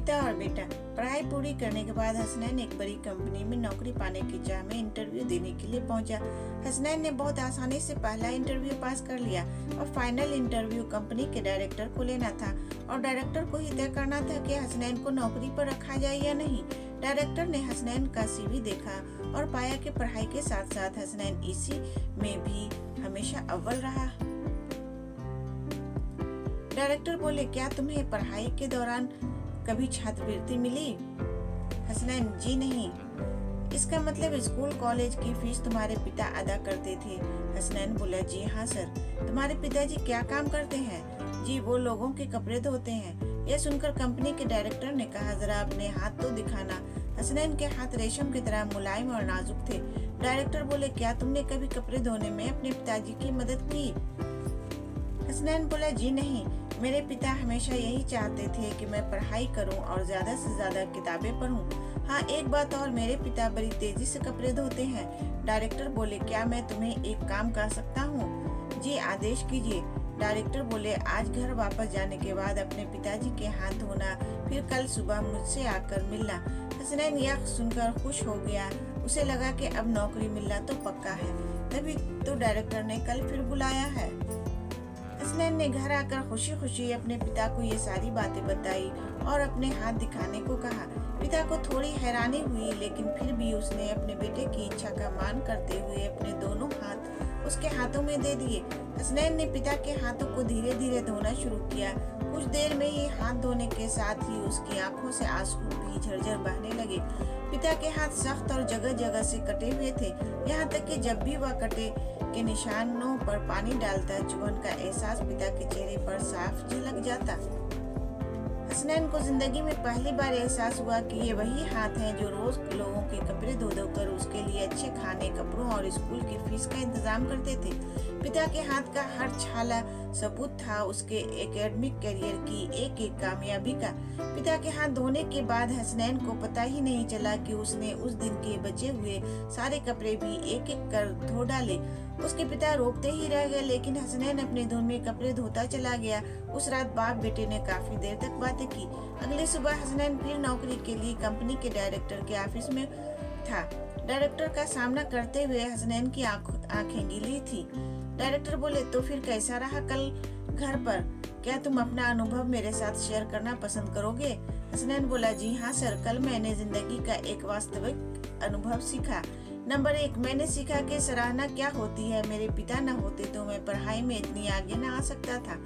पिता और बेटा। पढ़ाई पूरी करने के बाद हसनैन एक बड़ी कंपनी में नौकरी पाने की चाह में इंटरव्यू देने के लिए पहुंचा। हसनैन ने बहुत आसानी से पहला इंटरव्यू पास कर लिया और फाइनल इंटरव्यू कंपनी के डायरेक्टर को लेना था और डायरेक्टर को ही तय करना था कि हसनैन को नौकरी पर रखा जाए या नहीं। डायरेक्टर ने हसनैन का CV देखा और पाया कि पढ़ाई के साथ साथ हसनैन इसी में भी हमेशा अव्वल रहा। डायरेक्टर बोले, क्या तुम्हें पढ़ाई के दौरान कभी छात्रवृत्ति मिली? हसनैन, जी नहीं। इसका मतलब स्कूल कॉलेज की फीस तुम्हारे पिता अदा करते थे? हसनैन बोला, जी हाँ सर। तुम्हारे पिताजी क्या काम करते हैं? जी, वो लोगों के कपड़े धोते हैं। यह सुनकर कंपनी के डायरेक्टर ने कहा, जरा अपने हाथ तो दिखाना। हसनैन के हाथ रेशम की तरह मुलायम और नाजुक थे। डायरेक्टर बोले, क्या तुमने कभी कपड़े धोने में अपने पिताजी की मदद की? हसनैन बोला, जी नहीं। मेरे पिता हमेशा यही चाहते थे कि मैं पढ़ाई करूं और ज्यादा से ज्यादा किताबें पढूं। हाँ, एक बात और, मेरे पिता बड़ी तेजी से कपड़े धोते हैं। डायरेक्टर बोले, क्या मैं तुम्हें एक काम कर सकता हूँ? जी, आदेश कीजिए। डायरेक्टर बोले, आज घर वापस जाने के बाद अपने पिताजी के हाथ धोना, फिर कल सुबह मुझसे आकर मिलना। हसनैन यह सुनकर खुश हो गया। उसे लगा कि अब नौकरी मिलना तो पक्का है, तभी तो डायरेक्टर ने कल फिर बुलाया है। हसनैन ने घर आकर खुशी खुशी अपने पिता को ये सारी बातें बताई और अपने हाथ दिखाने को कहा। पिता को थोड़ी हैरानी हुई, लेकिन फिर भी उसने अपने बेटे की इच्छा का मान करते हुए अपने दोनों हाथ उसके हाथों में दे दिए। हसनैन ने पिता के हाथों को धीरे धीरे धोना शुरू किया। कुछ देर में ही हाथ धोने के साथ ही उसकी आंखों से आंसू भी झरझर बहने लगे। पिता के हाथ सख्त और जगह जगह से कटे हुए थे, यहाँ तक कि जब भी वह कटे के निशानों पर पानी डालता, चुभन का एहसास पिता के चेहरे पर साफ झलक जाता। हसनैन को जिंदगी में पहली बार एहसास हुआ कि ये वही हाथ हैं जो रोज लोगों के कपड़े धो धो कर उसके लिए अच्छे खाने, कपड़ों और स्कूल की फीस का इंतजाम करते थे। पिता के हाथ का हर छाला सबूत था उसके एकेडमिक करियर की एक एक कामयाबी का। पिता के हाथ धोने के बाद हसनैन को पता ही नहीं चला कि उसने उस दिन के बचे हुए सारे कपड़े भी एक एक कर धो डाले। उसके पिता रोकते ही रह गए, लेकिन हसनैन अपने धुन में कपड़े धोता चला गया। उस रात बाप बेटे ने काफी देर तक बातें की। अगली सुबह हसनैन फिर नौकरी के लिए कंपनी के डायरेक्टर के ऑफिस में था। डायरेक्टर का सामना करते हुए हसनैन की आंखें गीली थी। डायरेक्टर बोले, तो फिर कैसा रहा कल घर पर? क्या तुम अपना अनुभव मेरे साथ शेयर करना पसंद करोगे? हसनैन बोला, जी हाँ सर। कल मैंने जिंदगी का एक वास्तविक अनुभव सीखा। नंबर 1, मैंने सीखा कि सराहना क्या होती है। मेरे पिता न होते तो मैं पढ़ाई में इतनी आगे न आ सकता था।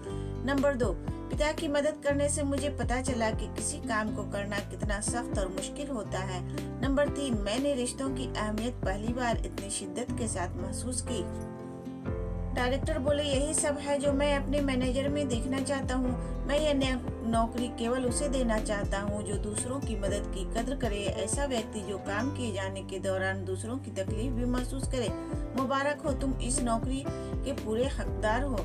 नंबर 2, पिता की मदद करने से मुझे पता चला कि किसी काम को करना कितना सख्त और मुश्किल होता है। नंबर 3, मैंने रिश्तों की अहमियत पहली बार इतनी शिद्दत के साथ महसूस की। डायरेक्टर बोले, यही सब है जो मैं अपने मैनेजर में देखना चाहता हूँ। मैं यह नौकरी केवल उसे देना चाहता हूँ जो दूसरों की मदद की कद्र करे, ऐसा व्यक्ति जो काम किए जाने के दौरान दूसरों की तकलीफ भी महसूस करे। मुबारक हो, तुम इस नौकरी के पूरे हकदार हो।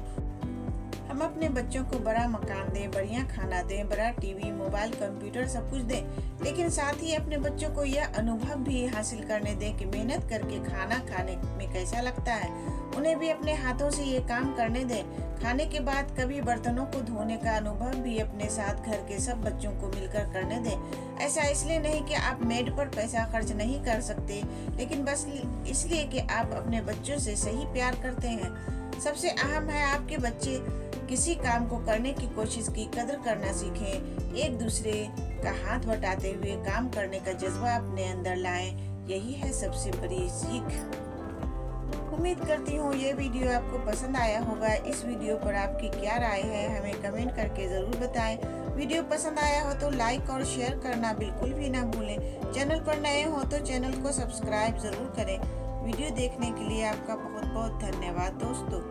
हम अपने बच्चों को बड़ा मकान दें, बढ़िया खाना दें, बड़ा टीवी, मोबाइल, कंप्यूटर सब कुछ दें, लेकिन साथ ही अपने बच्चों को यह अनुभव भी हासिल करने दें कि मेहनत करके खाना खाने में कैसा लगता है। उन्हें भी अपने हाथों से ये काम करने दें। खाने के बाद कभी बर्तनों को धोने का अनुभव भी अपने साथ घर के सब बच्चों को मिलकर करने दें। ऐसा इसलिए नहीं कि आप मेड पर पैसा खर्च नहीं कर सकते, लेकिन बस इसलिए कि आप अपने बच्चों से सही प्यार करते हैं। सबसे अहम है आपके बच्चे किसी काम को करने की कोशिश की कदर करना सीखें। एक दूसरे का हाथ बटाते हुए काम करने का जज्बा अपने अंदर लाएं। यही है सबसे बड़ी सीख। उम्मीद करती हूँ ये वीडियो आपको पसंद आया होगा। इस वीडियो पर आपकी क्या राय है हमें कमेंट करके जरूर बताएं। वीडियो पसंद आया हो तो लाइक और शेयर करना बिल्कुल भी ना भूलें। चैनल पर नए हो तो चैनल को सब्सक्राइब जरूर करें। वीडियो देखने के लिए आपका बहुत बहुत धन्यवाद दोस्तों।